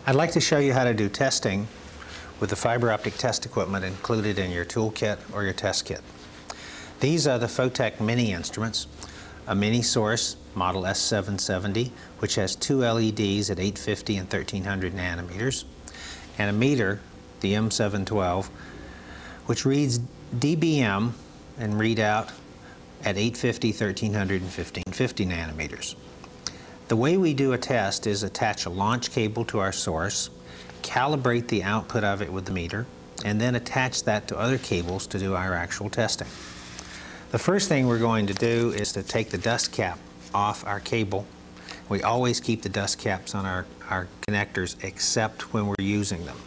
I'd like to show you how to do testing with the fiber optic test equipment included in your toolkit or your test kit. These are the Photech mini instruments, a mini source, model S770, which has two LEDs at 850 and 1300 nanometers, and a meter, the M712, which reads dBm and readout at 850, 1300, and 1550 nanometers. The way we do a test is attach a launch cable to our source, calibrate the output of it with the meter, and then attach that to other cables to do our actual testing. The first thing we're going to do is to take the dust cap off our cable. We always keep the dust caps on our connectors except when we're using them.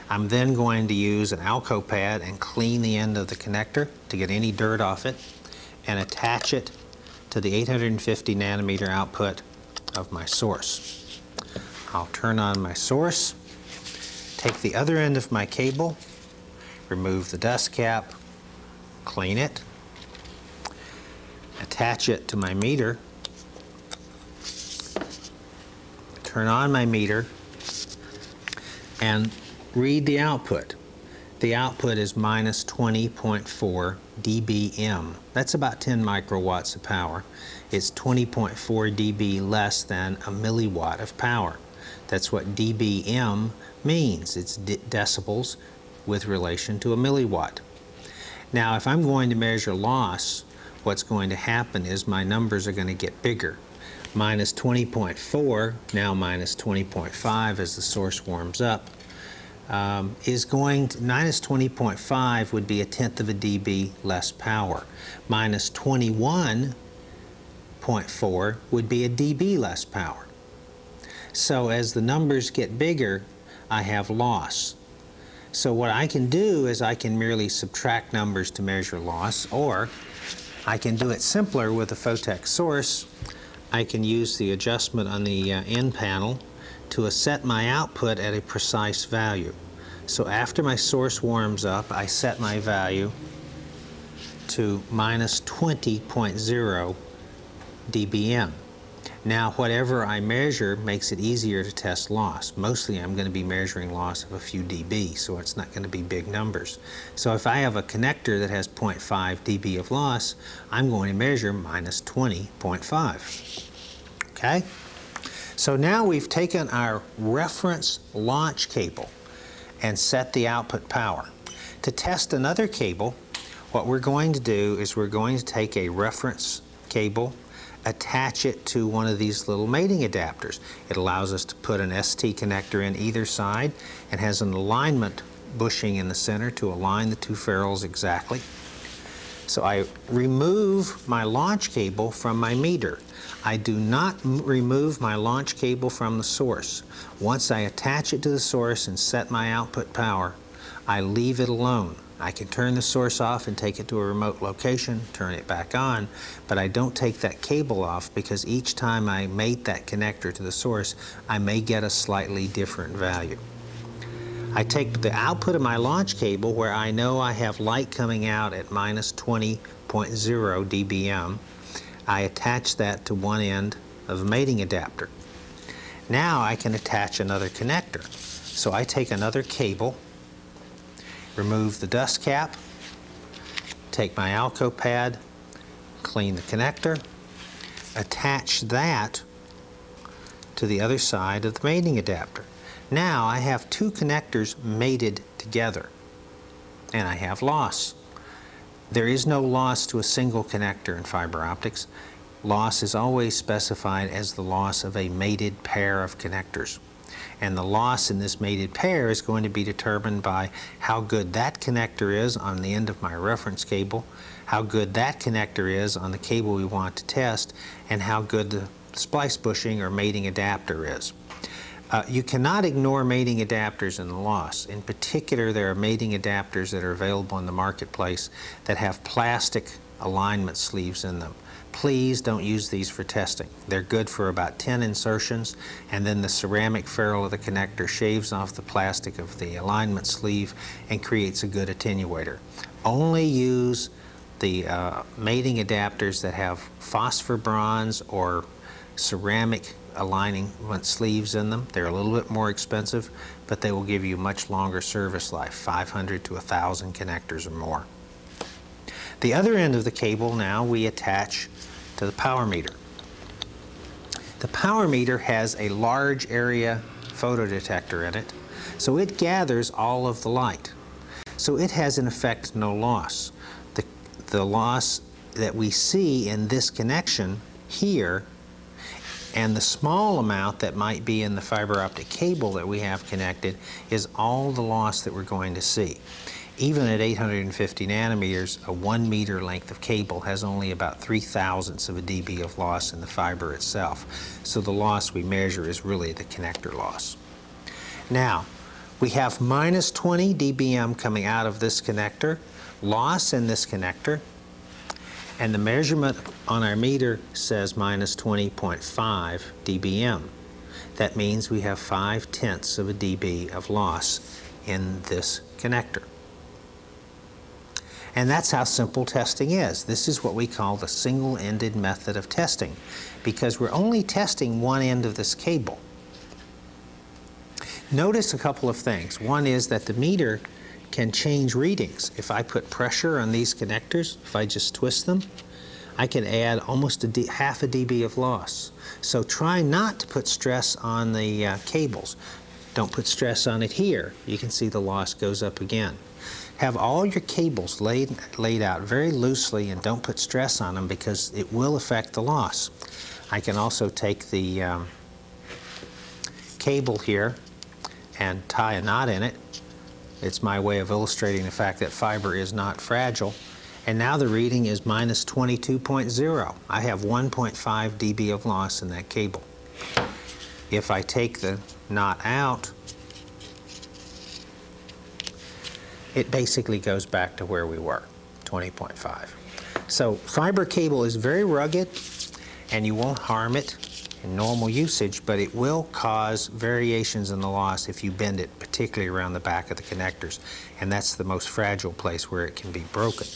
I'm then going to use an Alco pad and clean the end of the connector to get any dirt off it and attach it to the 850 nanometer output of my source. I'll turn on my source, take the other end of my cable, remove the dust cap, clean it, attach it to my meter, turn on my meter, and read the output. The output is minus 20.4 dBm. That's about 10 microwatts of power. It's 20.4 dB less than a milliwatt of power. That's what dBm means. It's decibels with relation to a milliwatt. Now, if I'm going to measure loss, what's going to happen is my numbers are going to get bigger. Minus 20.4, now minus 20.5 as the source warms up, minus 20.5 would be 1/10 of a dB less power. Minus 21.4 would be a dB less power. So as the numbers get bigger, I have loss. So what I can do is I can merely subtract numbers to measure loss, or I can do it simpler with a Photech source. I can use the adjustment on the end panel to set my output at a precise value. So after my source warms up, I set my value to minus 20.0 dBm. Now, whatever I measure makes it easier to test loss. Mostly I'm going to be measuring loss of a few dB, so it's not going to be big numbers. So if I have a connector that has 0.5 dB of loss, I'm going to measure minus 20.5. Okay? So now we've taken our reference launch cable and set the output power. To test another cable, what we're going to do is we're going to take a reference cable, attach it to one of these little mating adapters. It allows us to put an ST connector in either side and has an alignment bushing in the center to align the two ferrules exactly. So I remove my launch cable from my meter. I do not remove my launch cable from the source. Once I attach it to the source and set my output power, I leave it alone. I can turn the source off and take it to a remote location, turn it back on, but I don't take that cable off because each time I mate that connector to the source, I may get a slightly different value. I take the output of my launch cable where I know I have light coming out at minus 20.0 dBm. I attach that to one end of a mating adapter. Now I can attach another connector. So I take another cable, remove the dust cap, take my Alco pad, clean the connector, attach that to the other side of the mating adapter. Now I have two connectors mated together, and I have loss. There is no loss to a single connector in fiber optics. Loss is always specified as the loss of a mated pair of connectors. And the loss in this mated pair is going to be determined by how good that connector is on the end of my reference cable, how good that connector is on the cable we want to test, and how good the splice bushing or mating adapter is. You cannot ignore mating adapters in the loss. In particular, there are mating adapters that are available in the marketplace that have plastic alignment sleeves in them. Please don't use these for testing. They're good for about 10 insertions, and then the ceramic ferrule of the connector shaves off the plastic of the alignment sleeve and creates a good attenuator. Only use the mating adapters that have phosphor bronze or ceramic alignment sleeves in them. They're a little bit more expensive, but they will give you much longer service life, 500 to 1,000 connectors or more. The other end of the cable now we attach to the power meter. The power meter has a large area photodetector in it, so it gathers all of the light. So it has in effect no loss. The loss that we see in this connection here and the small amount that might be in the fiber optic cable that we have connected is all the loss that we're going to see. Even at 850 nanometers, a 1 meter length of cable has only about 3/1000ths of a dB of loss in the fiber itself. So the loss we measure is really the connector loss. Now, we have minus 20 dBm coming out of this connector, loss in this connector, and the measurement on our meter says minus 20.5 dBm. That means we have 5/10ths of a dB of loss in this connector. And that's how simple testing is. This is what we call the single-ended method of testing, because we're only testing one end of this cable. Notice a couple of things. One is that the meter can change readings. If I put pressure on these connectors, if I just twist them, I can add almost half a dB of loss. So try not to put stress on the cables. Don't put stress on it here. You can see the loss goes up again. Have all your cables laid out very loosely and don't put stress on them because it will affect the loss. I can also take the cable here and tie a knot in it. It's my way of illustrating the fact that fiber is not fragile. And now the reading is minus 22.0. I have 1.5 dB of loss in that cable. If I take the knot out, it basically goes back to where we were, 20.5. So fiber cable is very rugged, and you won't harm it in normal usage, but it will cause variations in the loss if you bend it, particularly around the back of the connectors, and that's the most fragile place where it can be broken.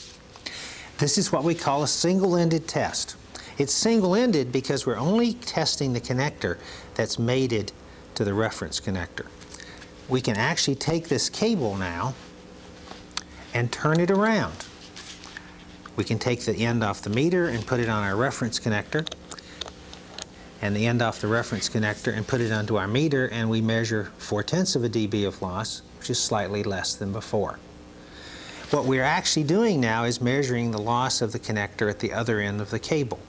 This is what we call a single-ended test. It's single-ended because we're only testing the connector that's mated to the reference connector. We can actually take this cable now and turn it around. We can take the end off the meter and put it on our reference connector, and the end off the reference connector and put it onto our meter, and we measure 4/10ths of a dB of loss, which is slightly less than before. What we're actually doing now is measuring the loss of the connector at the other end of the cable.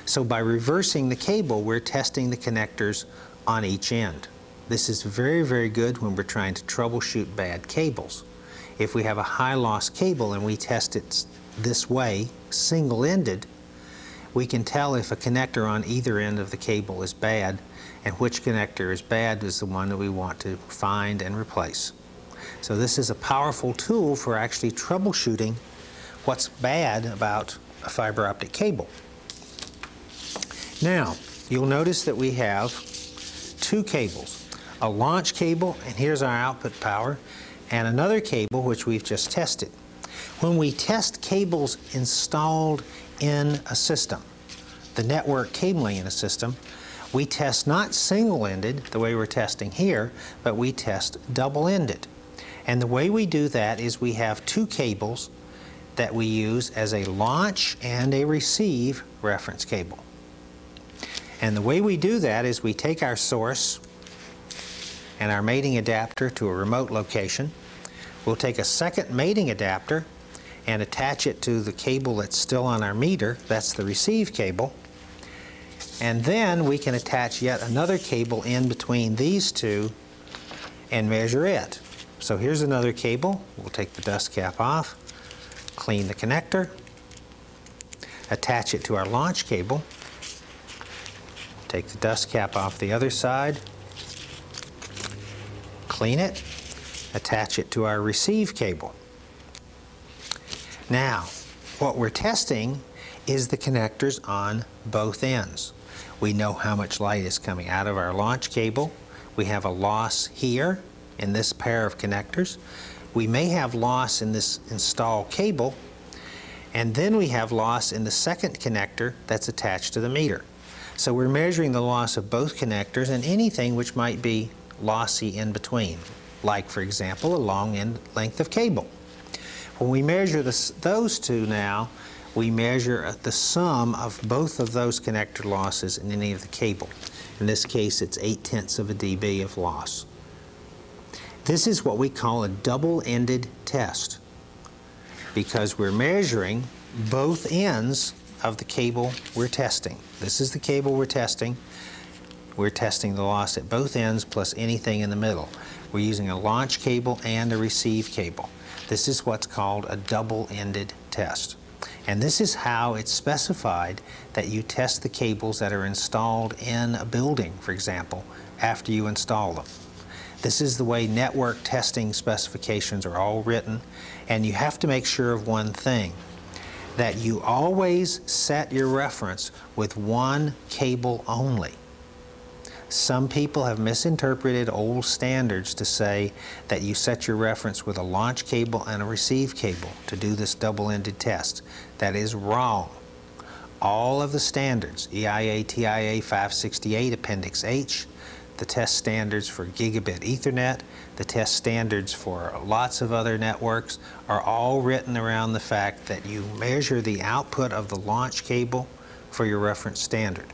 So by reversing the cable, we're testing the connectors on each end. This is very, very good when we're trying to troubleshoot bad cables. If we have a high loss cable and we test it this way, single-ended, we can tell if a connector on either end of the cable is bad, and which connector is bad is the one that we want to find and replace. So this is a powerful tool for actually troubleshooting what's bad about a fiber optic cable. Now, you'll notice that we have two cables, a launch cable, and here's our output power, and another cable which we've just tested. When we test cables installed in a system, the network cabling in a system, we test not single-ended, the way we're testing here, but we test double-ended. And the way we do that is we have two cables that we use as a launch and a receive reference cable. And the way we do that is we take our source and our mating adapter to a remote location. We'll take a second mating adapter and attach it to the cable that's still on our meter. That's the receive cable. And then we can attach yet another cable in between these two and measure it. So here's another cable. We'll take the dust cap off, clean the connector, attach it to our launch cable, take the dust cap off the other side, clean it, attach it to our receive cable. Now, what we're testing is the connectors on both ends. We know how much light is coming out of our launch cable. We have a loss here in this pair of connectors. We may have loss in this install cable, and then we have loss in the second connector that's attached to the meter. So we're measuring the loss of both connectors and anything which might be lossy in between, like, for example, a long length of cable. When we measure those two now, we measure the sum of both of those connector losses in any of the cable. In this case, it's 0.8 of a dB of loss. This is what we call a double-ended test, because we're measuring both ends of the cable we're testing. This is the cable we're testing. We're testing the loss at both ends plus anything in the middle. We're using a launch cable and a receive cable. This is what's called a double-ended test. And this is how it's specified that you test the cables that are installed in a building, for example, after you install them. This is the way network testing specifications are all written, and you have to make sure of one thing, that you always set your reference with one cable only. Some people have misinterpreted old standards to say that you set your reference with a launch cable and a receive cable to do this double-ended test. That is wrong. All of the standards, EIA, TIA 568, Appendix H, the test standards for gigabit Ethernet, the test standards for lots of other networks are all written around the fact that you measure the output of the launch cable for your reference standard.